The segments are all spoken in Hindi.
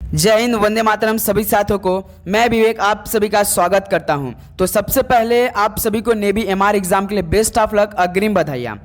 जय हिंद, वंदे मातरम सभी साथियों को। मैं विवेक आप सभी का स्वागत करता हूं। तो सबसे पहले आप सभी को नेवी एमआर एग्जाम के लिए बेस्ट ऑफ लक, अग्रिम बधाइयाँ।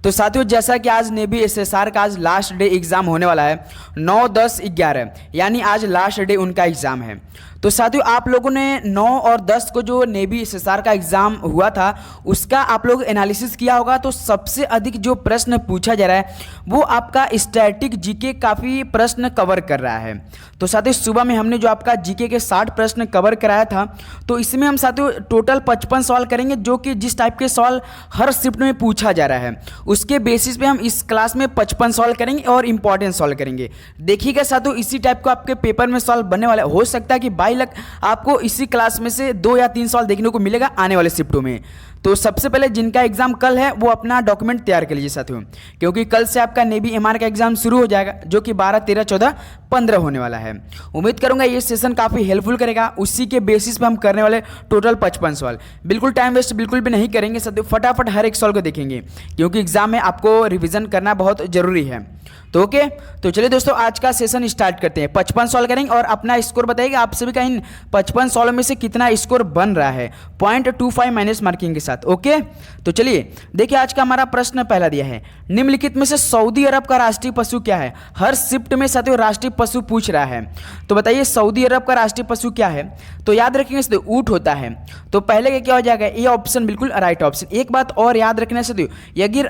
तो साथियों, जैसा कि आज नेवी एसएसआर का आज लास्ट डे एग्जाम होने वाला है 9, 10, 11, यानी आज लास्ट डे उनका एग्जाम है। तो साथियों, आप लोगों ने 9 और 10 को जो नेवी एसएसआर का एग्जाम हुआ था उसका आप लोग एनालिसिस किया होगा। तो सबसे अधिक जो प्रश्न पूछा जा रहा है वो आपका स्टैटिक जीके काफ़ी प्रश्न कवर कर रहा है। तो साथियों, सुबह में हमने जो आपका जीके के 60 प्रश्न कवर कराया था, तो इसमें हम साथियों टोटल 55 सवाल करेंगे, जो कि जिस टाइप के सवाल हर शिफ्ट में पूछा जा रहा है उसके बेसिस पे हम इस क्लास में 55 सवाल करेंगे और इंपॉर्टेंट सवाल करेंगे। देखिएगा साथियों, इसी टाइप को आपके पेपर में सवाल बनने वाला हो सकता है कि बाई लक आपको इसी क्लास में से 2 या 3 सवाल देखने को मिलेगा आने वाले शिफ्टों में। तो सबसे पहले जिनका एग्जाम कल है वो अपना डॉक्यूमेंट तैयार कर लीजिए साथियों, क्योंकि कल से आपका नेवी एमआर का एग्जाम शुरू हो जाएगा, जो कि 12, 13, 14, 15 होने वाला है। उम्मीद करूंगा ये सेशन काफ़ी हेल्पफुल करेगा। उसी के बेसिस पे हम करने वाले टोटल 55 सवाल। बिल्कुल टाइम वेस्ट बिल्कुल भी नहीं करेंगे साथियों, फटाफट हर एक सवाल को देखेंगे, क्योंकि एग्जाम में आपको रिविजन करना बहुत जरूरी है। तो ओके, तो चलिए दोस्तों, आज का सेशन स्टार्ट करते हैं। 55 सवाल करेंगे और अपना स्कोर बताइएगा आप सभी का इन 55 सवालों में से कितना स्कोर बन रहा है 0.25 माइनस मार्किंग के साथ। ओके, तो चलिए देखिए, आज का हमारा प्रश्न पहला दिया है, निम्नलिखित में से सऊदी अरब का राष्ट्रीय पशु क्या है। हर शिफ्ट में साथियों राष्ट्रीय पशु पूछ रहा है, तो बताइए सऊदी अरब का राष्ट्रीय पशु क्या है। तो याद रखेंगे साथियों, ऊंट होता है। तो पहले का क्या हो जाएगा, ये ऑप्शन बिल्कुल राइट ऑप्शन। एक बात और याद रखना साथियों,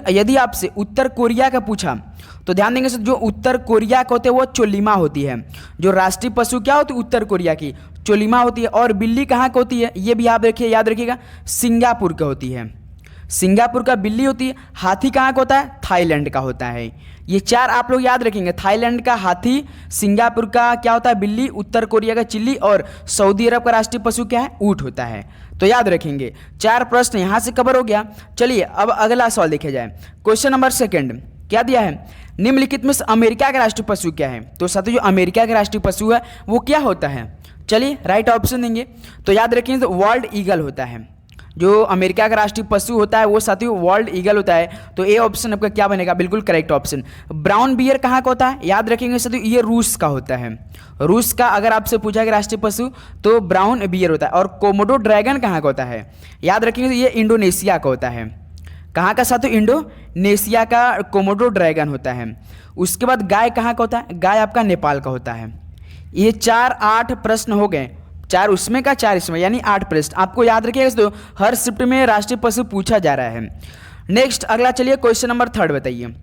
यदि आपसे उत्तर कोरिया का पूछा तो ध्यान देंगे सर, जो उत्तर कोरिया का होते हैं वो चोलीमा होती है। जो राष्ट्रीय पशु क्या होती है उत्तर कोरिया की, चोलीमा होती है। और बिल्ली कहाँ की होती है ये भी याद रखिएगा, सिंगापुर का होती है। सिंगापुर का बिल्ली होती है। हाथी कहाँ का होता है, थाईलैंड का होता है। ये 4 आप लोग याद रखेंगे, थाईलैंड का हाथी, सिंगापुर का क्या होता है बिल्ली, उत्तर कोरिया का चिल्ली, और सऊदी अरब का राष्ट्रीय पशु क्या है, ऊंट होता है। तो याद रखेंगे 4 प्रश्न यहाँ से कवर हो गया। चलिए अब अगला सवाल देखा जाए। क्वेश्चन नंबर 2 क्या दिया है, निम्नलिखित में से अमेरिका का राष्ट्रीय पशु क्या है। तो साथियों, जो अमेरिका का राष्ट्रीय पशु है वो क्या होता है, चलिए राइट ऑप्शन देंगे। तो याद रखेंगे तो वर्ल्ड ईगल होता है। जो अमेरिका का राष्ट्रीय पशु होता है वो साथियों वर्ल्ड ईगल होता है। तो ए ऑप्शन आपका क्या बनेगा, बिल्कुल करेक्ट ऑप्शन। ब्राउन बियर कहाँ का होता है, याद रखेंगे साथियों ये रूस का होता है। रूस का अगर आपसे पूछा गया राष्ट्रीय पशु तो ब्राउन बियर होता है। और कोमोडो ड्रैगन कहाँ का होता है, याद रखेंगे तो ये इंडोनेशिया का होता है। कहाँ का साथियों, इंडोनेशिया का कोमोडो ड्रैगन होता है। उसके बाद गाय कहाँ का होता है, गाय आपका नेपाल का होता है। ये 4, 8 प्रश्न हो गए, 4 उसमें का 4 इसमें, यानी 8 प्रश्न आपको याद रखिएगा दोस्तों, हर शिफ्ट में राष्ट्रीय पशु पूछा जा रहा है। नेक्स्ट अगला चलिए, क्वेश्चन नंबर 3 बताइए।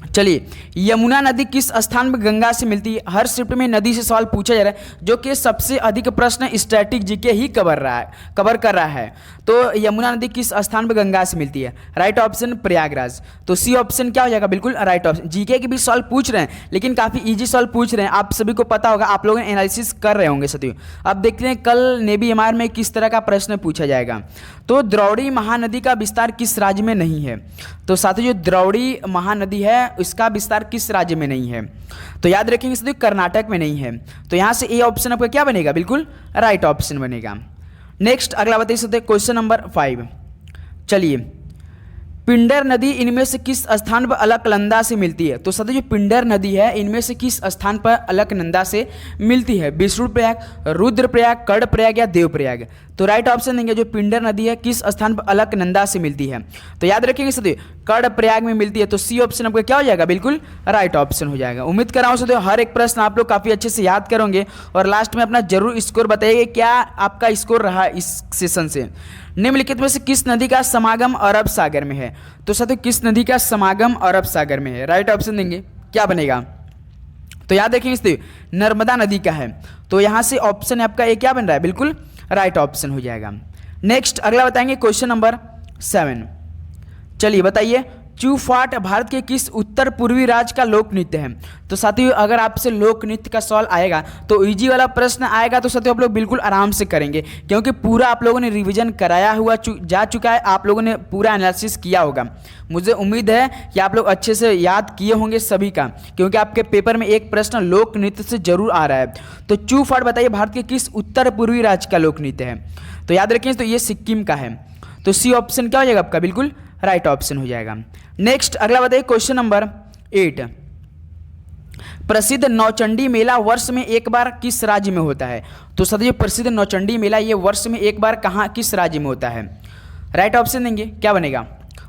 चलिए, यमुना नदी किस स्थान पर गंगा से मिलती है। हर शिफ्ट में नदी से सवाल पूछा जा रहा है, जो कि सबसे अधिक प्रश्न स्टैटिक जीके ही कवर कर रहा है। तो यमुना नदी किस स्थान पर गंगा से मिलती है, राइट ऑप्शन प्रयागराज। तो सी ऑप्शन क्या हो जाएगा, बिल्कुल राइट ऑप्शन। जीके के भी सवाल पूछ रहे हैं, लेकिन काफ़ी ईजी सवाल पूछ रहे हैं, आप सभी को पता होगा, आप लोग एनालिसिस कर रहे होंगे साथियों। अब देखते हैं कल नेवी एमआर में किस तरह का प्रश्न पूछा जाएगा। तो द्रौड़ी महानदी का विस्तार किस राज्य में नहीं है। तो साथियों, जो द्रौड़ी महानदी है इसका विस्तार किस राज्य में नहीं है, तो याद रखेंगे साथियों कर्नाटक में नहीं है। तो यहाँ से ए ऑप्शन आपका क्या बनेगा, बिल्कुल राइट ऑप्शन बनेगा। नेक्स्ट अगला बताइए साथियों, क्वेश्चन नंबर 5। चलिए, पिंडर नदी इनमें से किस स्थान पर अलकनंदा से मिलती है। तो साथियों, जो पिंडर नदी है इनमें से किस स्थान पर अलकनंदा से मिलती है, विष्णुप्रयाग, रुद्रप्रयाग, कर्णप्रयाग या देवप्रयाग। तो राइट ऑप्शन देंगे, जो पिंडर नदी है किस स्थान पर अलकनंदा से मिलती है। तो याद रखेंगे साथियों कर्णप्रयाग में मिलती है। तो सी ऑप्शन आपका क्या हो जाएगा, बिल्कुल राइट ऑप्शन हो जाएगा। उम्मीद कर रहा हूँ साथियों हर एक प्रश्न आप लोग काफ़ी अच्छे से याद करोगे और लास्ट में अपना जरूर स्कोर बताइए क्या आपका स्कोर रहा इस सेशन से। निम्नलिखित में से किस नदी का समागम अरब सागर में है। तो साथियों, किस नदी का समागम अरब सागर में है, राइट ऑप्शन देंगे, क्या बनेगा। तो याद रखेंगे साथियों नर्मदा नदी का है। तो यहाँ से ऑप्शन आपका ए क्या बन रहा है, बिल्कुल राइट ऑप्शन हो जाएगा। नेक्स्ट अगला बताएंगे क्वेश्चन नंबर 7। चलिए बताइए, चूफाट भारत के किस उत्तर पूर्वी राज्य का लोक नृत्य है। तो साथियों, अगर आपसे लोक नृत्य का सवाल आएगा तो इजी वाला प्रश्न आएगा, तो साथियों आप लोग बिल्कुल आराम से करेंगे, क्योंकि पूरा आप लोगों ने रिवीजन कराया हुआ जा चुका है, आप लोगों ने पूरा एनालिसिस किया होगा। मुझे उम्मीद है कि आप लोग अच्छे से याद किए होंगे सभी का, क्योंकि आपके पेपर में एक प्रश्न लोक नृत्य से जरूर आ रहा है। तो चूफाट बताइए भारत के किस उत्तर पूर्वी राज्य का लोक नृत्य है। तो याद रखें, तो ये सिक्किम का है। तो सी ऑप्शन क्या हो जाएगा आपका, बिल्कुल राइट ऑप्शन हो जाएगा। नेक्स्ट अगला बताइए क्वेश्चन नंबर 8। प्रसिद्ध नौचंडी मेला वर्ष में एक बार किस राज्य में होता है? तो साथियों प्रसिद्ध नौचंडी मेला ये वर्ष में एक बार कहाँ किस राज्य में होता है? राइट ऑप्शन देंगे, क्या बनेगा?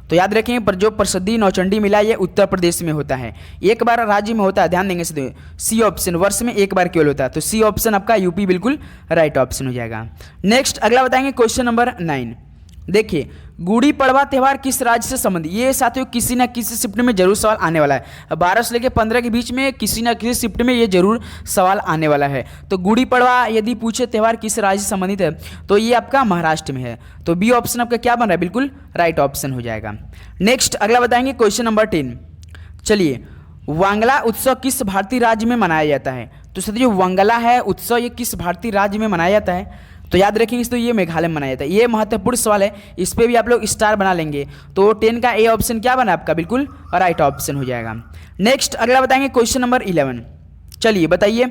तो याद रखेंगे पर जो प्रसिद्ध नौचंडी मेला ये उत्तर प्रदेश में होता है, एक बार राज्य में होता है, ध्यान देंगे साथियों। सी ऑप्शन, वर्ष में एक बार केवल होता है, तो सी ऑप्शन आपका यूपी बिल्कुल राइट ऑप्शन हो जाएगा। नेक्स्ट अगला बताएंगे क्वेश्चन नंबर 9। देखिए गुड़ी पड़वा त्यौहार किस राज्य से संबंधित? ये साथियों किसी ना किसी शिफ्ट में जरूर सवाल आने वाला है। 12 से लेकर 15 के बीच में किसी ना किसी शिफ्ट में ये जरूर सवाल आने वाला है। तो गुड़ी पड़वा यदि पूछे त्यौहार किस राज्य से संबंधित है तो ये आपका महाराष्ट्र में है, तो बी ऑप्शन आपका क्या बन रहा है? बिल्कुल राइट ऑप्शन हो जाएगा। नेक्स्ट अगला बताएंगे क्वेश्चन नंबर 10। चलिए वांगला उत्सव किस भारतीय राज्य में मनाया जाता है? तो साथियों वांगला है उत्सव ये किस भारतीय राज्य में मनाया जाता है? तो याद रखेंगे तो ये मेघालय में मनाया जाता है। ये महत्वपूर्ण सवाल है, इस पर भी आप लोग स्टार बना लेंगे। तो 10 का ए ऑप्शन क्या बना आपका? बिल्कुल राइट ऑप्शन हो जाएगा। नेक्स्ट अगला बताएंगे क्वेश्चन नंबर 11। चलिए बताइए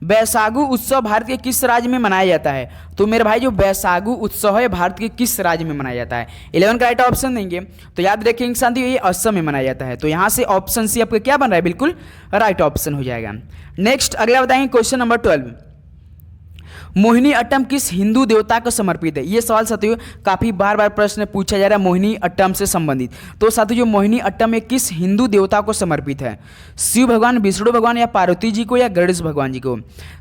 बैसागु उत्सव भारत के किस राज्य में मनाया जाता है? तो मेरे भाई जो बैसागु उत्सव है भारत के किस राज्य में मनाया जाता है? 11 का राइट ऑप्शन देंगे तो याद रखेंगे साथियों ये असम में मनाया जाता है। तो यहाँ से ऑप्शन सी आपका क्या बन रहा है? बिल्कुल राइट ऑप्शन हो जाएगा। नेक्स्ट अगला बताएंगे क्वेश्चन नंबर 12। मोहिनी अट्टम किस हिंदू देवता को समर्पित है? ये सवाल साथियों काफी बार बार प्रश्न पूछा जा रहा है मोहिनी अट्टम से संबंधित। तो साथियों जो मोहिनी अट्टम है किस हिंदू देवता को समर्पित है? शिव भगवान, विष्णु भगवान या पार्वती जी को या गणेश भगवान जी को?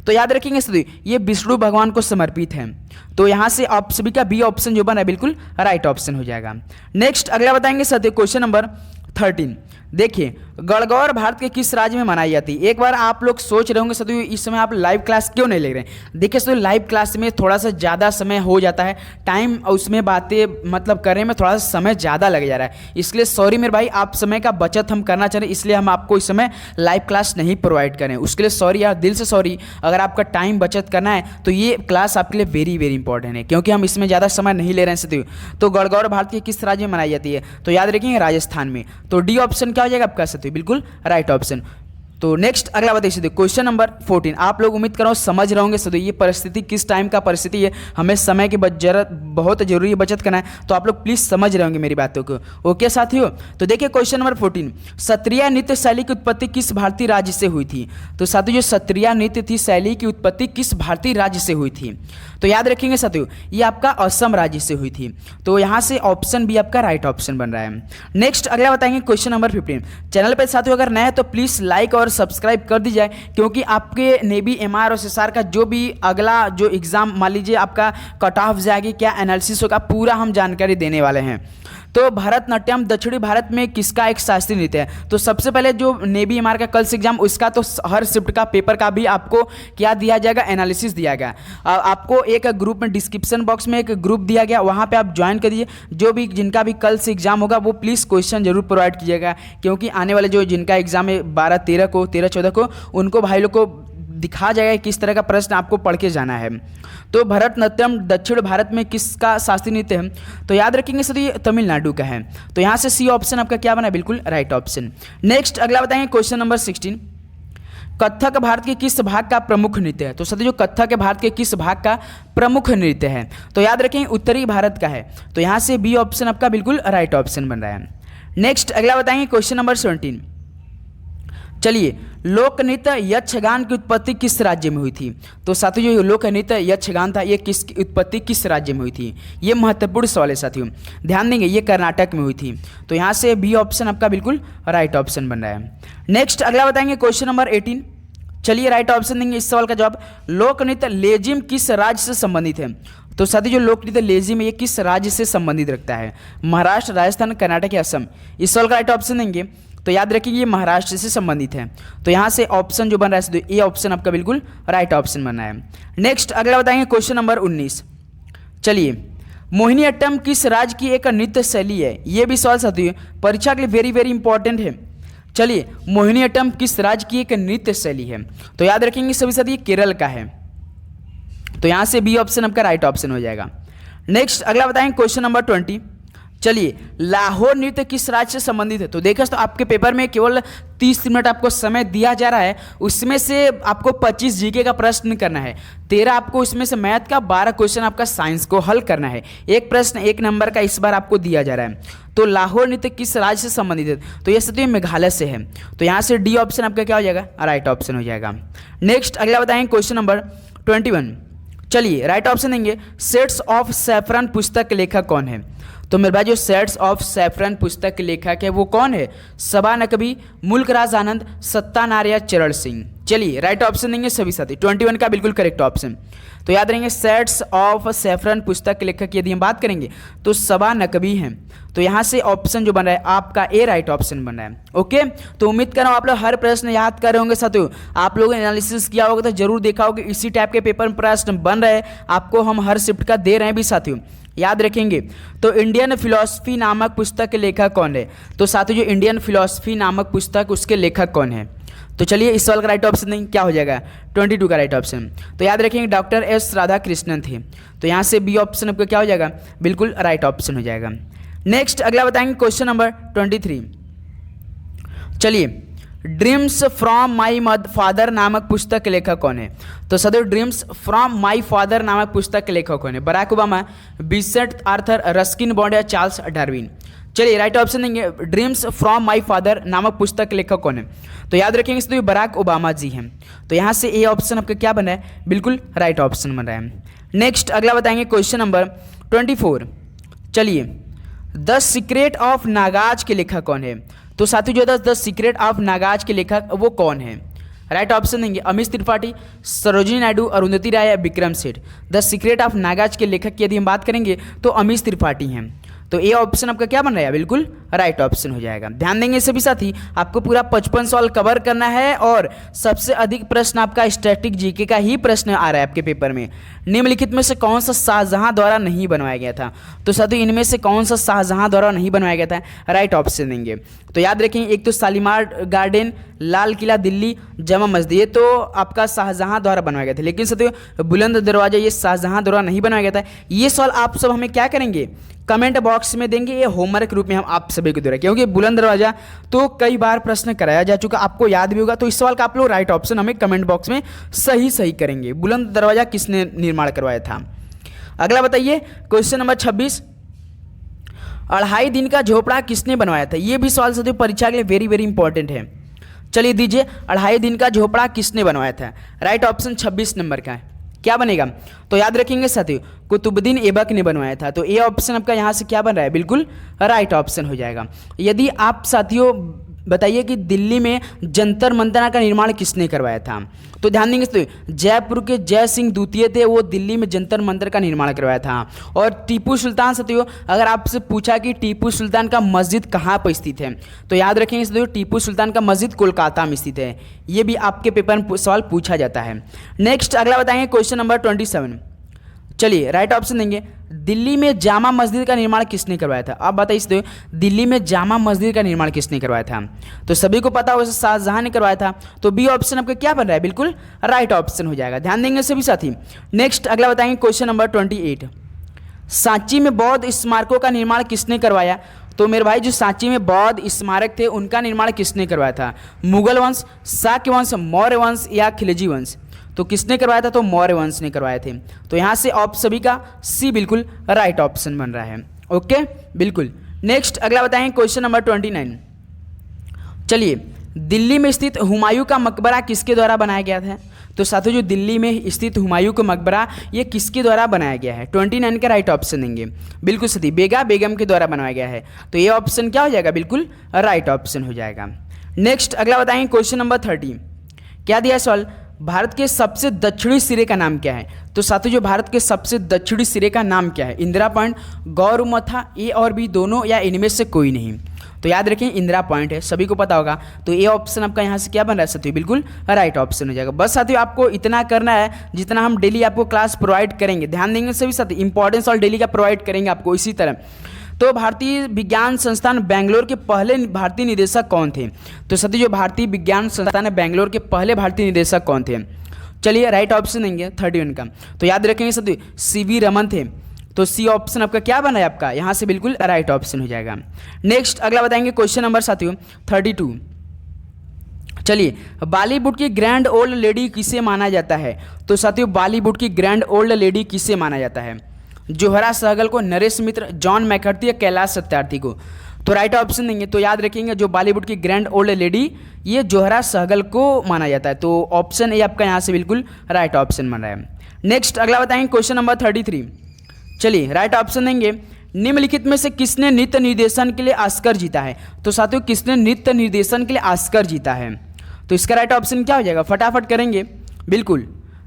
तो याद रखेंगे साथियों ये विष्णु भगवान को समर्पित है। तो यहाँ से आप सभी का बी ऑप्शन जो बना है बिल्कुल राइट ऑप्शन हो जाएगा। नेक्स्ट अगला बताएंगे साथियों क्वेश्चन नंबर 13। देखिए गणगौर भारत के किस राज्य में मनाई जाती है? एक बार आप लोग सोच रहे होंगे साथियों इस समय आप लाइव क्लास क्यों नहीं ले रहे हैं? देखिए साथियों लाइव क्लास में थोड़ा सा ज़्यादा समय हो जाता है, टाइम उसमें बातें मतलब करने में थोड़ा सा समय ज़्यादा लग जा रहा है, इसलिए सॉरी मेरे भाई, आप समय का बचत हम करना चाह रहे हैं इसलिए हम आपको इस समय लाइव क्लास नहीं प्रोवाइड करें, उसके लिए सॉरी यार, दिल से सॉरी। अगर आपका टाइम बचत करना है तो ये क्लास आपके लिए वेरी वेरी इंपॉर्टेंट है, क्योंकि हम इसमें ज़्यादा समय नहीं ले रहे हैं साथियों। तो गणगौर भारत के किस राज्य में मनाई जाती है? तो याद रखेंगे राजस्थान में। तो डी ऑप्शन क्या हो जाएगा आपका साथियों? बिल्कुल राइट ऑप्शन। तो नेक्स्ट अगला बताइए साथियों क्वेश्चन नंबर 14। आप लोग उम्मीद कर रहा हूँ समझ रहे होंगे साथियों ये परिस्थिति किस टाइम का परिस्थिति है, हमें समय की बहुत जरूरी है बचत करना है, तो आप लोग प्लीज समझ रहे होंगे मेरी बातों को। ओके साथियों, तो देखिए क्वेश्चन नंबर 14। सत्रिया नृत्य शैली की उत्पत्ति किस भारतीय राज्य से हुई थी? तो साथियों जो सत्रिया नृत्य थी शैली की उत्पत्ति किस भारतीय राज्य से हुई थी? तो याद रखेंगे साथियों ये आपका असम राज्य से हुई थी। तो यहाँ से ऑप्शन बी आपका राइट ऑप्शन बन रहा है। नेक्स्ट अगला बताएंगे क्वेश्चन नंबर 15। चैनल पर साथियों अगर नए हैं तो प्लीज लाइक और सब्सक्राइब कर दी जाए, क्योंकि आपके नेवी एमआर और एसएसआर का जो भी अगला जो एग्जाम मान लीजिए आपका कट ऑफ जाएगी, क्या एनालिसिस होगा, पूरा हम जानकारी देने वाले हैं। तो भरतनाट्यम दक्षिणी भारत में किसका एक शास्त्रीय नृत्य है? तो सबसे पहले जो नेवी एमआर का कल से एग्जाम उसका तो हर शिफ्ट का पेपर का भी आपको क्या दिया जाएगा? एनालिसिस दिया गया। आपको एक ग्रुप में डिस्क्रिप्शन बॉक्स में एक ग्रुप दिया गया, वहाँ पे आप ज्वाइन करिए। जो भी जिनका भी कल से एग्जाम होगा वो प्लीज़ क्वेश्चन जरूर प्रोवाइड कीजिएगा, क्योंकि आने वाले जो जिनका एग्जाम है 12-13 को 13-14 को उनको भाई लोग को दिखा जाएगा किस तरह का प्रश्न आपको पढ़ के जाना है। तो भरतनाट्यम दक्षिण भारत में किसका शास्त्रीय नृत्य है? तो याद रखेंगे सर ये तमिलनाडु का है। तो यहाँ से सी ऑप्शन आपका क्या बना? बिल्कुल राइट ऑप्शन। नेक्स्ट अगला बताएंगे क्वेश्चन नंबर 16। कथक भारत के किस भाग का प्रमुख नृत्य है? तो सर जो कथक भारत के किस भाग का प्रमुख नृत्य है? तो याद रखेंगे उत्तरी भारत का है। तो यहाँ से बी ऑप्शन आपका बिल्कुल राइट ऑप्शन बन रहा है। नेक्स्ट अगला बताएंगे क्वेश्चन नंबर 17। चलिए लोक नृत्य यक्षगान की उत्पत्ति किस राज्य में हुई थी? तो साथियों जो लोक नृत्य यक्षगान था ये किसकी उत्पत्ति किस राज्य में हुई थी? ये महत्वपूर्ण सवाल है साथियों, ध्यान देंगे, ये कर्नाटक में हुई थी। तो यहाँ से बी ऑप्शन आपका बिल्कुल राइट ऑप्शन बन रहा है। नेक्स्ट अगला बताएंगे क्वेश्चन नंबर 18। चलिए राइट ऑप्शन देंगे इस सवाल का जवाब। लोक नृत्य लेजिम किस राज्य से संबंधित है? तो साथियों जो लोक नृत्य लेजिम ये किस राज्य से संबंधित रखता है? महाराष्ट्र, राजस्थान, कर्नाटक या असम? इस सवाल का राइट ऑप्शन देंगे तो याद रखिए ये महाराष्ट्र से संबंधित है। तो यहाँ से ऑप्शन जो बन रहा है ए ऑप्शन आपका बिल्कुल राइट ऑप्शन बन रहा है। नेक्स्ट अगला बताएंगे क्वेश्चन नंबर 19। चलिए मोहिनी अट्टम किस राज्य की एक नृत्य शैली है? ये भी सवाल साथियों परीक्षा के लिए वेरी वेरी इंपॉर्टेंट है। चलिए मोहिनी अट्टम किस राज्य की एक नृत्य शैली है? तो याद रखेंगे सभी साथी केरल का है। तो यहाँ से बी ऑप्शन आपका राइट ऑप्शन हो जाएगा। नेक्स्ट अगला बताएंगे क्वेश्चन नंबर 20। चलिए, लाहौर नृत्य किस राज्य से संबंधित है? तो देखा तो आपके पेपर में केवल 30 मिनट आपको समय दिया जा रहा है, उसमें से आपको 25 जीके का प्रश्न करना है, 13 आपको इसमें से मैथ का, 12 क्वेश्चन आपका साइंस को हल करना है। एक प्रश्न 1 नंबर का इस बार आपको दिया जा रहा है। तो लाहौर नृत्य किस राज्य से संबंधित है? तो ये सत्य मेघालय से है। तो यहाँ से डी ऑप्शन आपका क्या हो जाएगा? राइट ऑप्शन हो जाएगा। नेक्स्ट अगला बताएंगे क्वेश्चन नंबर 21। चलिए राइट ऑप्शन देंगे, सेट्स ऑफ सैफरन पुस्तक के लेखक कौन है? तो मेरे भाई जो सेट्स ऑफ सैफरन पुस्तक के लेखक है वो कौन है? सबा नकवी, मुल्क राज आनंद, सत्तानार या चरण सिंह? चलिए राइट ऑप्शन देंगे सभी साथी, 21 का बिल्कुल करेक्ट ऑप्शन। तो याद रहेंगे सेट्स ऑफ सैफरन पुस्तक के लेखक की यदि हम बात करेंगे तो सबा नकवी हैं। तो यहाँ से ऑप्शन जो बन रहा है आपका ए राइट ऑप्शन बन रहा है। ओके, तो उम्मीद कर रहा हूँ आप लोग हर प्रश्न याद कर रहे होंगे साथियों। आप लोगों ने एनालिसिस किया होगा तो जरूर देखा होगा इसी टाइप के पेपर में प्रश्न बन रहे हैं, आपको हम हर शिफ्ट का दे रहे हैं भी साथियों, याद रखेंगे। तो इंडियन फिलॉसफी नामक पुस्तक के लेखक कौन है? तो साथियों जो इंडियन फिलॉसफी नामक पुस्तक उसके लेखक कौन है? तो चलिए इस सवाल का राइट ऑप्शन नहीं क्या हो जाएगा? 22 का राइट ऑप्शन। तो याद रखेंगे डॉक्टर एस राधाकृष्णन थे। तो यहाँ से बी ऑप्शन आपका क्या हो जाएगा? बिल्कुल राइट ऑप्शन हो जाएगा। नेक्स्ट अगला बताएंगे क्वेश्चन नंबर 23। चलिए, ड्रीम्स फ्रॉम माई फादर नामक पुस्तक के लेखक कौन है? तो सदैव ड्रीम्स फ्रॉम माई फादर नामक पुस्तक के लेखक कौन है? Barack Obama, Vincent Arthur, Ruskin Bond या चार्ल्स डार्विन? चलिए राइट ऑप्शन देंगे, ड्रीम्स फ्रॉम माई फादर नामक पुस्तक के लेखक कौन है? तो याद रखेंगे इसमें बराक ओबामा जी हैं। तो यहाँ से ए ऑप्शन आपका क्या बन रहा है? बिल्कुल राइट ऑप्शन बन रहा है। नेक्स्ट अगला बताएंगे क्वेश्चन नंबर 24। चलिए, द सीक्रेट ऑफ नागाज के लेखक कौन है? तो साथियों जो द सीक्रेट ऑफ नागाज के लेखक वो कौन है? राइट ऑप्शन देंगे अमीश त्रिपाठी, सरोजिनी नायडू, अरुंधति राय या Vikram Seth? The secret of Nagas के लेखक की यदि हम बात करेंगे तो अमीश त्रिपाठी हैं। तो ए ऑप्शन आपका क्या बन रहा है? बिल्कुल राइट ऑप्शन हो जाएगा। ध्यान देंगे सभी साथी, आपको पूरा 55 सवाल कवर करना है और सबसे अधिक प्रश्न आपका स्टैटिक जीके का ही प्रश्न आ रहा है आपके पेपर में। निम्नलिखित में से कौन सा शाहजहां द्वारा नहीं बनवाया गया था? तो साथियों इनमें से कौन सा शाहजहां द्वारा नहीं बनवाया गया था? राइट ऑप्शन देंगे। तो याद रखेंगे एक तो शालीमार गार्डन, लाल किला दिल्ली, जामा मस्जिद, ये तो आपका शाहजहां द्वारा बनवाया गया था। लेकिन साथियों बुलंद दरवाजा ये शाहजहां द्वारा नहीं बनाया गया था। ये सवाल आप सब हमें क्या करेंगे? कमेंट बॉक्स में देंगे, ये होमवर्क रूप में हम आप सभी को दे रहे हैं, क्योंकि बुलंद दरवाजा तो कई बार प्रश्न कराया जा चुका, आपको याद भी होगा। तो इस सवाल का आप लोग राइट ऑप्शन हमें कमेंट बॉक्स में सही करेंगे। बुलंद दरवाजा किसने निर्माण करवाया था? अगला बताइए क्वेश्चन नंबर 26। 2.5 दिन का झोपड़ा किसने बनवाया था? ये भी सवाल साथियों परीक्षा के लिए वेरी इंपॉर्टेंट है। चलिए दीजिए, 2.5 दिन का झोपड़ा किसने बनवाया था? राइट ऑप्शन 26 नंबर का है, क्या बनेगा? तो याद रखेंगे साथियों कुतुबुद्दीन ऐबक ने बनवाया था। तो ए ऑप्शन आपका यहाँ से क्या बन रहा है? बिल्कुल राइट ऑप्शन हो जाएगा। यदि आप साथियों बताइए कि दिल्ली में जंतर मंतर का निर्माण किसने करवाया था? तो ध्यान देंगे साथियों जयपुर के जय सिंह द्वितीय थे, वो दिल्ली में जंतर मंतर का निर्माण करवाया था। और टीपू सुल्तान साथियों, अगर आपसे पूछा कि टीपू सुल्तान का मस्जिद कहाँ पर स्थित है, तो याद रखेंगे साथियों टीपू सुल्तान का मस्जिद कोलकाता में स्थित है। ये भी आपके पेपर में सवाल पूछा जाता है। नेक्स्ट अगला बताएंगे क्वेश्चन नंबर 27। चलिए राइट ऑप्शन देंगे, दिल्ली में जामा मस्जिद का निर्माण किसने करवाया था? आप बताइए दिल्ली में जामा मस्जिद का निर्माण किसने करवाया था? तो सभी को पता हो शाहजहां ने करवाया था। तो बी ऑप्शन आपका क्या बन रहा है? बिल्कुल राइट ऑप्शन हो जाएगा। ध्यान देंगे सभी साथी। नेक्स्ट अगला बताएंगे क्वेश्चन नंबर 28। सांची में बौद्ध स्मारकों का निर्माण किसने करवाया? तो मेरे भाई जो सांची में बौद्ध स्मारक थे उनका निर्माण किसने करवाया था? मुगल वंश, शाक्य वंश, मौर्य वंश या खिलजी वंश? तो किसने करवाया था? तो मौर्य वंश ने करवाए थे। तो यहाँ से ऑप सभी का सी बिल्कुल राइट ऑप्शन बन रहा है। ओके बिल्कुल। नेक्स्ट अगला बताएंगे क्वेश्चन नंबर 29। चलिए, दिल्ली में स्थित हुमायूं का मकबरा किसके द्वारा बनाया गया था? तो साथियों जो दिल्ली में स्थित हुमायूं का मकबरा ये किसके द्वारा बनाया गया है? 29 का राइट ऑप्शन देंगे। बिल्कुल सही, बेगा बेगम के द्वारा बनाया गया है। तो ये ऑप्शन क्या हो जाएगा? बिल्कुल राइट ऑप्शन हो जाएगा। नेक्स्ट अगला बताएंगे क्वेश्चन नंबर 30। क्या दिया सवाल? भारत के सबसे दक्षिणी सिरे का नाम क्या है? तो साथियों जो भारत के सबसे दक्षिणी सिरे का नाम क्या है? इंदिरा पॉइंट, गौरमथा, ए और बी दोनों या इनमें से कोई नहीं? तो याद रखें इंदिरा पॉइंट है, सभी को पता होगा। तो ए ऑप्शन आपका यहाँ से क्या बन रहा है साथियों? बिल्कुल राइट ऑप्शन हो जाएगा। बस साथियों आपको इतना करना है जितना हम डेली आपको क्लास प्रोवाइड करेंगे। ध्यान देंगे सभी साथी, इंपॉर्टेंस और डेली का प्रोवाइड करेंगे आपको इसी तरह। तो भारतीय विज्ञान संस्थान बेंगलोर के पहले भारतीय निदेशक कौन थे? तो साथियों जो भारतीय विज्ञान संस्थान है बेंगलोर के पहले भारतीय निदेशक कौन थे? चलिए राइट ऑप्शन देंगे 31 का। तो याद रखेंगे साथियों CV रमन थे। तो सी ऑप्शन आपका क्या बना है आपका यहाँ से बिल्कुल राइट ऑप्शन हो जाएगा। नेक्स्ट अगला बताएंगे क्वेश्चन नंबर साथियों 32। चलिए, बॉलीवुड की ग्रैंड ओल्ड लेडी किसे माना जाता है? तो साथियों बॉलीवुड की ग्रैंड ओल्ड लेडी किसे माना जाता है? जोहरा सहगल को, नरेश मित्र, जॉन मैकर्थी या कैलाश सत्यार्थी को? तो राइट ऑप्शन देंगे तो याद रखेंगे जो बॉलीवुड की ग्रैंड ओल्ड लेडी ये जोहरा सहगल को माना जाता है। तो ऑप्शन ए आपका यहाँ से बिल्कुल राइट ऑप्शन बन रहा है। नेक्स्ट अगला बताएंगे क्वेश्चन नंबर 33। चलिए राइट ऑप्शन देंगे, निम्नलिखित में से किसने नृत्य निर्देशन के लिए ऑस्कर जीता है? तो साथियों किसने नृत्य निर्देशन के लिए ऑस्कर जीता है? तो इसका राइट ऑप्शन क्या हो जाएगा, फटाफट करेंगे बिल्कुल।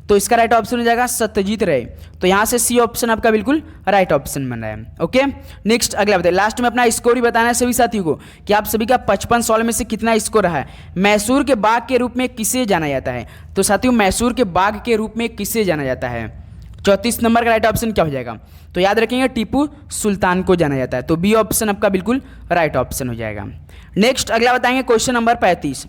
तो इसका राइट ऑप्शन हो जाएगा सत्यजीत रे। तो यहाँ से सी ऑप्शन आपका बिल्कुल राइट ऑप्शन बन रहा है। ओके, नेक्स्ट अगला बताइए। लास्ट में अपना स्कोर ही बताना है सभी साथियों को कि आप सभी का 55 सवाल में से कितना स्कोर रहा है। मैसूर के बाग के रूप में किसे जाना जाता है? तो साथियों मैसूर के बाग के रूप में किसे जाना जाता है? 34 नंबर का राइट ऑप्शन क्या हो जाएगा? तो याद रखेंगे टीपू सुल्तान को जाना जाता है। तो बी ऑप्शन आपका बिल्कुल राइट ऑप्शन हो जाएगा। नेक्स्ट अगला बताएंगे क्वेश्चन नंबर 35।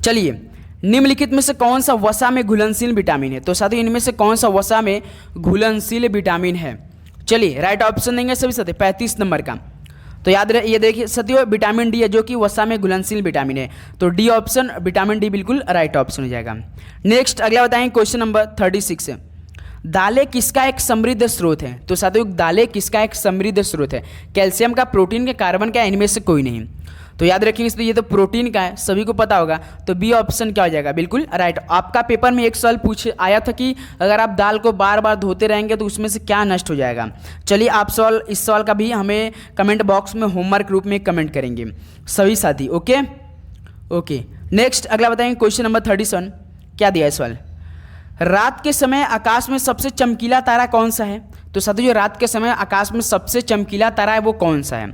चलिए, निम्नलिखित में से कौन सा वसा में घुलनशील विटामिन है? तो साथियों इनमें से कौन सा वसा में घुलनशील विटामिन है? चलिए राइट ऑप्शन देंगे सभी साथी 35 नंबर का। तो याद रहे ये देखिए साथियों विटामिन डी है जो कि वसा में घुलनशील विटामिन है। तो डी ऑप्शन विटामिन डी बिल्कुल राइट ऑप्शन हो जाएगा। नेक्स्ट अगला बताएंगे क्वेश्चन नंबर 36। दालें किसका एक समृद्ध स्रोत है? तो साथियों दालें किसका एक समृद्ध स्रोत है? कैल्शियम का, प्रोटीन का, कार्बन का, इनमें से कोई नहीं। तो याद रखेंगे इसलिए ये तो प्रोटीन का है, सभी को पता होगा। तो बी ऑप्शन क्या हो जाएगा बिल्कुल राइट। आपका पेपर में एक सवाल पूछ आया था कि अगर आप दाल को बार बार धोते रहेंगे तो उसमें से क्या नष्ट हो जाएगा। चलिए आप सवाल इस सवाल का भी हमें कमेंट बॉक्स में होमवर्क रूप में कमेंट करेंगे सभी साथी। ओके ओके, नेक्स्ट अगला बताएंगे क्वेश्चन नंबर 37। क्या दिया है सवाल, रात के समय आकाश में सबसे चमकीला तारा कौन सा है? तो साथियों रात के समय आकाश में सबसे चमकीला तारा है वो कौन सा है?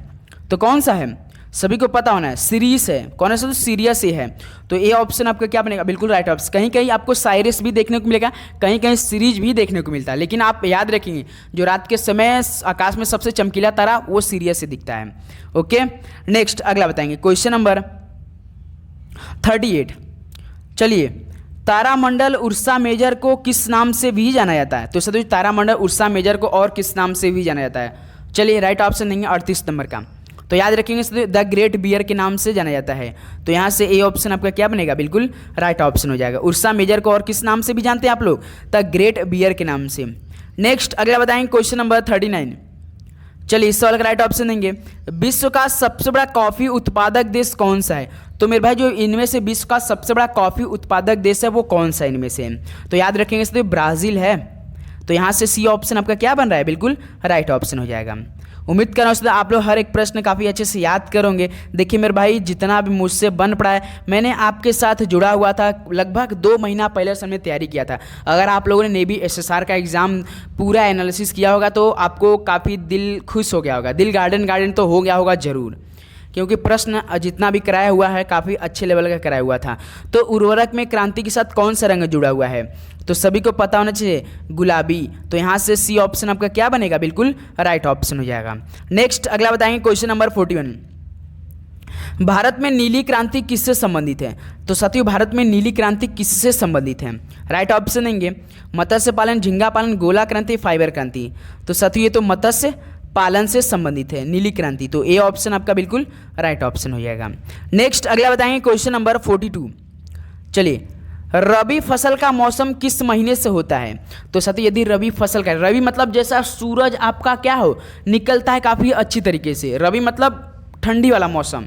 तो कौन सा है सभी को पता होना है, सीरीज है। कौन सा? तो सीरियस ही है। तो ए ऑप्शन आपका क्या बनेगा बिल्कुल राइट ऑप्शन। कहीं कहीं आपको साइरस भी देखने को मिलेगा, कहीं कहीं सीरीज भी देखने को मिलता है, लेकिन आप याद रखेंगे जो रात के समय आकाश में सबसे चमकीला तारा वो सीरियस से दिखता है। ओके, नेक्स्ट अगला बताएंगे क्वेश्चन नंबर 38। चलिए, तारामंडल उर्सा मेजर को किस नाम से भी जाना जाता है? तो सर तारामंडल उर्सा मेजर को और किस नाम से भी जाना जाता है? चलिए राइट ऑप्शन देंगे 38 नंबर का। तो याद रखेंगे द ग्रेट बियर के नाम से जाना जाता है। तो यहाँ से ए ऑप्शन आपका क्या बनेगा बिल्कुल राइट ऑप्शन हो जाएगा। उर्सा मेजर को और किस नाम से भी जानते हैं आप लोग? द ग्रेट बियर के नाम से। नेक्स्ट अगला बताएंगे क्वेश्चन नंबर 39। चलिए इस सवाल का राइट ऑप्शन देंगे, विश्व का सबसे बड़ा कॉफी उत्पादक देश कौन सा है? तो मेरे भाई जो इनमें से विश्व का सबसे बड़ा कॉफी उत्पादक देश है वो कौन सा इनमें से? तो याद रखेंगे इसलिए ब्राज़ील है। तो यहाँ से सी ऑप्शन आपका क्या बन रहा है बिल्कुल राइट ऑप्शन हो जाएगा। उम्मीद कर रहा हूँ आप लोग हर एक प्रश्न काफ़ी अच्छे से याद करोगे। देखिए मेरे भाई जितना भी मुझसे बन पड़ा है मैंने आपके साथ जुड़ा हुआ था, लगभग 2 महीना पहले से हमने तैयारी किया था। अगर आप लोगों ने नेवी एसएसआर का एग्ज़ाम पूरा एनालिसिस किया होगा तो आपको काफ़ी दिल खुश हो गया होगा, दिल गार्डन तो हो गया होगा ज़रूर, क्योंकि प्रश्न जितना भी कराया हुआ है काफ़ी अच्छे लेवल का कराया हुआ था। तो उर्वरक में क्रांति के साथ कौन सा रंग जुड़ा हुआ है? तो सभी को पता होना चाहिए गुलाबी। तो यहाँ से सी ऑप्शन आपका क्या बनेगा बिल्कुल राइट ऑप्शन हो जाएगा। नेक्स्ट अगला बताएंगे क्वेश्चन नंबर 41। भारत में नीली क्रांति किससे संबंधित है? तो साथियों भारत में नीली क्रांति किससे संबंधित है? राइट ऑप्शन देंगे मत्स्य पालन, झींगा पालन, गोला क्रांति, फाइबर क्रांति। तो साथियों ये तो मत्स्य पालन से संबंधित है नीली क्रांति। तो ए ऑप्शन आपका बिल्कुल राइट ऑप्शन हो जाएगा। नेक्स्ट अगला बताएंगे क्वेश्चन नंबर 42। चलिए रबी फसल का मौसम किस महीने से होता है? तो साथियों यदि रबी फसल का, रबी मतलब जैसा सूरज आपका क्या हो निकलता है काफ़ी अच्छी तरीके से, रबी मतलब ठंडी वाला मौसम।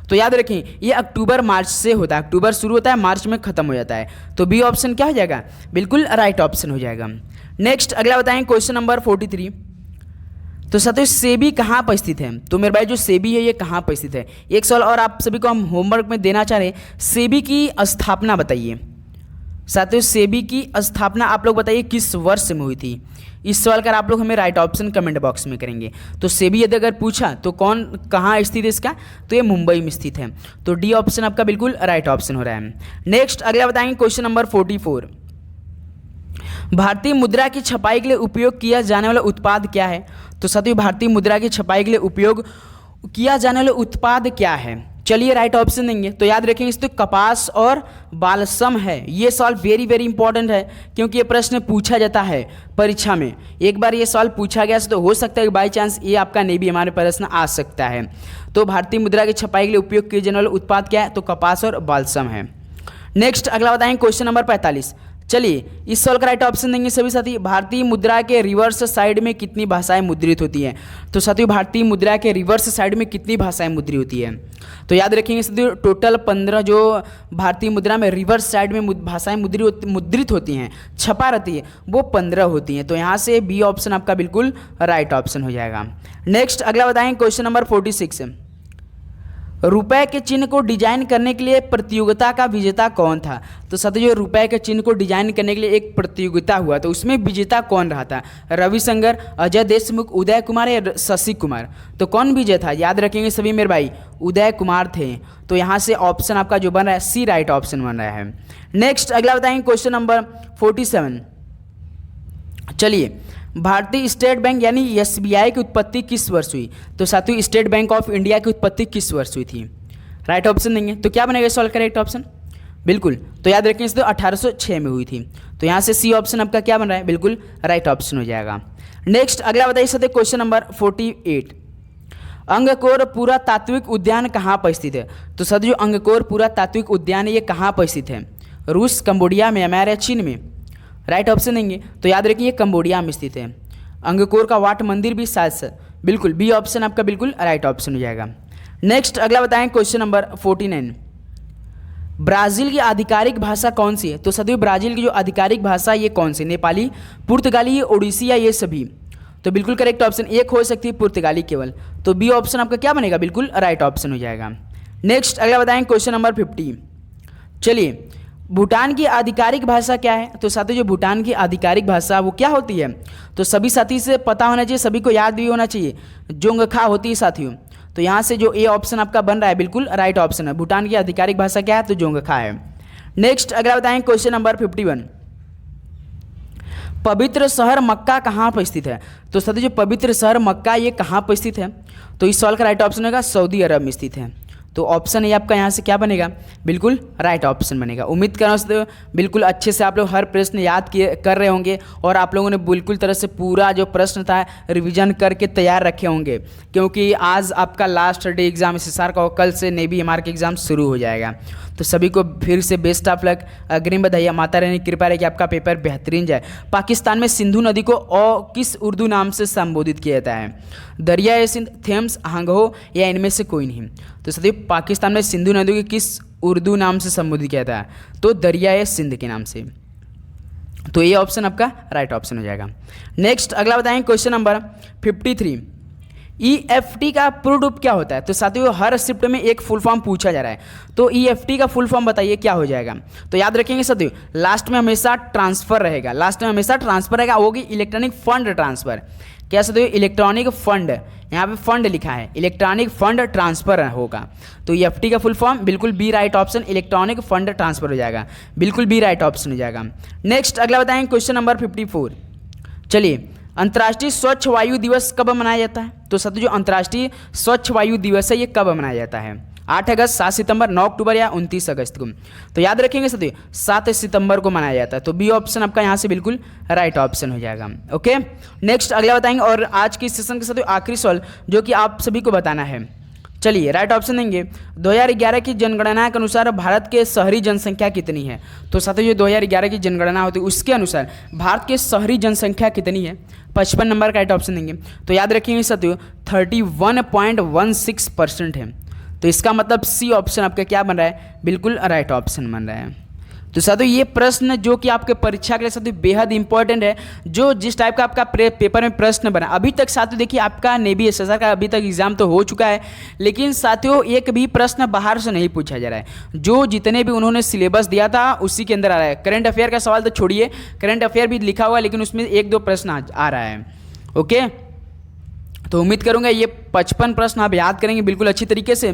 तो याद रखें ये अक्टूबर मार्च से होता है, अक्टूबर शुरू होता है मार्च में ख़त्म हो जाता है। तो बी ऑप्शन क्या हो जाएगा बिल्कुल राइट ऑप्शन हो जाएगा। नेक्स्ट अगला बताएंगे क्वेश्चन नंबर 43। तो साथियों सेबी कहाँ पर स्थित है? तो मेरे भाई जो सेबी है ये कहाँ पर स्थित है? एक सवाल और आप सभी को हम होमवर्क में देना चाह रहे हैं, सेबी की स्थापना बताइए। साथियों सेबी की स्थापना आप लोग बताइए किस वर्ष में हुई थी? इस सवाल का आप लोग हमें राइट ऑप्शन कमेंट बॉक्स में करेंगे। तो सेबी यदि अगर पूछा तो कौन कहाँ स्थित है इसका? तो ये मुंबई में स्थित है। तो डी ऑप्शन आपका बिल्कुल राइट ऑप्शन हो रहा है। नेक्स्ट अगला बताएंगे क्वेश्चन नंबर 44। भारतीय मुद्रा की छपाई के लिए उपयोग किया जाने वाला उत्पाद क्या है? तो साथियों भारतीय मुद्रा की छपाई के लिए उपयोग किया जाने वाला उत्पाद क्या है? चलिए राइट ऑप्शन देंगे तो याद रखेंगे इस तो कपास और बालसम है। ये सवाल वेरी वेरी इंपॉर्टेंट है क्योंकि ये प्रश्न पूछा जाता है परीक्षा में। एक बार ये सवाल पूछा गया तो हो सकता है कि बाई चांस ये आपका नेवी हमारे प्रश्न आ सकता है। तो भारतीय मुद्रा की छपाई के लिए उपयोग किए जाने वाले उत्पाद क्या है, तो कपास और बालसम है। नेक्स्ट अगला बताएंगे क्वेश्चन नंबर 45। चलिए इस सवाल का राइट ऑप्शन देंगे सभी साथी। भारतीय मुद्रा के रिवर्स साइड में कितनी भाषाएं मुद्रित होती हैं, तो साथियों भारतीय मुद्रा के रिवर्स साइड में कितनी भाषाएं मुद्रित होती है, तो याद रखेंगे साथियों टोटल 15 जो भारतीय मुद्रा में रिवर्स साइड में भाषाएं मुद्रित होती हैं, छपा रहती है, वो 15 होती हैं। तो यहाँ से बी ऑप्शन आपका बिल्कुल राइट ऑप्शन हो जाएगा। नेक्स्ट अगला बताएंगे क्वेश्चन नंबर 46। रुपए के चिन्ह को डिजाइन करने के लिए प्रतियोगिता का विजेता कौन था, तो साथियों रुपए के चिन्ह को डिजाइन करने के लिए एक प्रतियोगिता हुआ, तो उसमें विजेता कौन रहा था, रविशंकर, अजय देशमुख, उदय कुमार या शशि कुमार, तो कौन विजय था, याद रखेंगे सभी मेरे भाई, उदय कुमार थे। तो यहाँ से ऑप्शन आपका जो बन रहा है सी राइट ऑप्शन बन रहा है। नेक्स्ट अगला बताएंगे क्वेश्चन नंबर 47। चलिए भारतीय स्टेट बैंक यानी एसबीआई की उत्पत्ति किस वर्ष हुई, तो साथियों स्टेट बैंक ऑफ इंडिया की उत्पत्ति किस वर्ष हुई थी, राइट ऑप्शन देंगे तो क्या बनेगा सॉल्व करेक्ट ऑप्शन, बिल्कुल तो याद रखें इस 1806 में हुई थी। तो यहाँ से सी ऑप्शन आपका क्या बन रहा है, बिल्कुल राइट ऑप्शन हो जाएगा। नेक्स्ट अगला बताइए साथियों क्वेश्चन नंबर 48। अंगकोर पुरातात्विक उद्यान कहाँ पर स्थित है, तो साथियों अंगकोर पुरातात्विक उद्यान ये कहाँ पर स्थित है, रूस, कंबोडिया, म्यांमार या चीन में, राइट ऑप्शन देंगे तो याद रखिए ये कंबोडिया में स्थित है। अंगकोर का वाट मंदिर भी शायद बिल्कुल बी ऑप्शन आपका बिल्कुल राइट ऑप्शन हो जाएगा। नेक्स्ट अगला बताएं क्वेश्चन नंबर 49। ब्राज़ील की आधिकारिक भाषा कौन सी है, तो साथियों ब्राज़ील की जो आधिकारिक भाषा ये कौन सी, नेपाली, पुर्तगाली, ओडिसी या ये सभी, तो बिल्कुल करेक्ट ऑप्शन एक हो सकती है पुर्तगाली केवल, तो बी ऑप्शन आपका क्या बनेगा, बिल्कुल राइट ऑप्शन हो जाएगा। नेक्स्ट अगला बताएं क्वेश्चन नंबर 50। चलिए भूटान की आधिकारिक भाषा क्या है, तो साथियों जो भूटान की आधिकारिक भाषा वो क्या होती है, तो सभी साथी से पता होना चाहिए, सभी को याद भी होना चाहिए, जोंगखा होती है साथियों। तो यहाँ से जो ए ऑप्शन आपका बन रहा है बिल्कुल राइट ऑप्शन है। भूटान की आधिकारिक भाषा क्या है, तो जोंगखा है। नेक्स्ट अगला बताएंगे क्वेश्चन नंबर 51। पवित्र शहर मक्का कहाँ पर स्थित है, तो साथियों जो पवित्र शहर मक्का ये कहाँ पर स्थित है, तो इस सवाल का राइट ऑप्शन होगा सऊदी अरब में स्थित है। तो ऑप्शन ये आपका यहाँ से क्या बनेगा, बिल्कुल राइट ऑप्शन बनेगा। उम्मीद कर रहा हूँ बिल्कुल अच्छे से आप लोग हर प्रश्न याद कर रहे होंगे और आप लोगों ने बिल्कुल तरह से पूरा जो प्रश्न था रिवीजन करके तैयार रखे होंगे, क्योंकि आज आपका लास्ट डे एग्जाम SSR का, कल से नेवी एमआर का एग्जाम शुरू हो जाएगा। तो सभी को फिर से बेस्ट ऑफ लक, अग्रिम बधाई, माता रानी की कृपा रहे कि आपका पेपर बेहतरीन जाए। पाकिस्तान में सिंधु नदी को किस उर्दू नाम से संबोधित किया जाता है, दरिया सिंध, थेम्स, हांगहो या इनमें से कोई नहीं, तो सदैव पाकिस्तान में सिंधु नदी को किस उर्दू नाम से संबोधित किया था, तो दरिया सिंध के नाम से। तो ये ऑप्शन आपका राइट ऑप्शन हो जाएगा। नेक्स्ट अगला बताएंगे क्वेश्चन नंबर 53। EFT का पूर्ण रूप क्या होता है, तो साथियों हर शिफ्ट में एक फुल फॉर्म पूछा जा रहा है, तो EFT का फुल फॉर्म बताइए क्या हो जाएगा। तो याद रखेंगे साथियों लास्ट में हमेशा ट्रांसफर रहेगा, लास्ट में हमेशा ट्रांसफर रहेगा, होगी इलेक्ट्रॉनिक फंड ट्रांसफर। क्या साथियों इलेक्ट्रॉनिक फंड, यहाँ पे फंड लिखा है, इलेक्ट्रॉनिक फंड ट्रांसफर होगा। तो EFT का फुल फॉर्म बिल्कुल B right option, electronic fund transfer हो जाएगा, बिल्कुल बी राइट ऑप्शन हो जाएगा। नेक्स्ट अगला बताएंगे क्वेश्चन नंबर 54। चलिए अंतर्राष्ट्रीय स्वच्छ वायु दिवस कब मनाया जाता है, तो साथियों जो अंतर्राष्ट्रीय स्वच्छ वायु दिवस है ये कब मनाया जाता है, 8 अगस्त, 7 सितंबर, 9 अक्टूबर या 29 अगस्त को, तो याद रखेंगे साथियों 7 सितंबर को मनाया जाता है। तो बी ऑप्शन आपका यहाँ से बिल्कुल राइट ऑप्शन हो जाएगा। ओके नेक्स्ट अगला बताएंगे और आज की सेशन के साथ आखिरी सवाल जो कि आप सभी को बताना है। चलिए राइट ऑप्शन देंगे 2011 की जनगणना के अनुसार भारत के शहरी जनसंख्या कितनी है, तो साथियों जो 2011 की जनगणना होती है उसके अनुसार भारत के शहरी जनसंख्या कितनी है, 55 नंबर का राइट ऑप्शन देंगे। तो याद रखेंगे साथियों 31.16% है, तो इसका मतलब सी ऑप्शन आपका क्या बन रहा है, बिल्कुल राइट ऑप्शन बन रहा है। तो साथियों ये प्रश्न जो कि आपके परीक्षा के लिए साथियों बेहद इंपॉर्टेंट है, जो जिस टाइप का आपका पेपर में प्रश्न बना अभी तक साथियों देखिए आपका नेवी SSR का अभी तक एग्जाम तो हो चुका है, लेकिन साथियों एक भी प्रश्न बाहर से नहीं पूछा जा रहा है, जो जितने भी उन्होंने सिलेबस दिया था उसी के अंदर आ रहा है। करंट अफेयर का सवाल तो छोड़िए, करंट अफेयर भी लिखा हुआ है लेकिन उसमें 1-2 प्रश्न आ रहा है। ओके तो उम्मीद करूँगा ये 55 प्रश्न आप याद करेंगे बिल्कुल अच्छी तरीके से।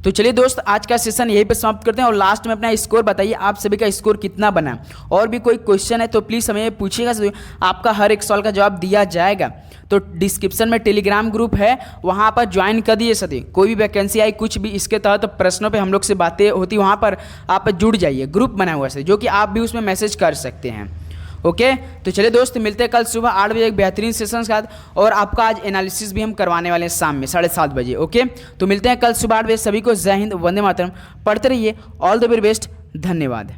तो चलिए दोस्त, आज का सेशन यहीं पे समाप्त करते हैं और लास्ट में अपना स्कोर बताइए, आप सभी का स्कोर कितना बना। और भी कोई क्वेश्चन है तो प्लीज़ हमें पूछिएगा, आपका हर एक सवाल का जवाब दिया जाएगा। तो डिस्क्रिप्शन में टेलीग्राम ग्रुप है, वहाँ पर ज्वाइन कर दीजिए सभी। कोई भी वैकेंसी आई, कुछ भी इसके तहत प्रश्नों पे हम लोग से बातें होती, वहाँ पर आप जुड़ जाइए। ग्रुप बना हुआ है जो कि आप भी उसमें मैसेज कर सकते हैं। ओके, तो चलिए दोस्त, मिलते हैं कल सुबह 8 बजे एक बेहतरीन सेशन के साथ। और आपका आज एनालिसिस भी हम करवाने वाले हैं शाम में 7:30 बजे। ओके, तो मिलते हैं कल सुबह 8 बजे। सभी को जय हिंद, वंदे मातरम। पढ़ते रहिए। All the very best. धन्यवाद।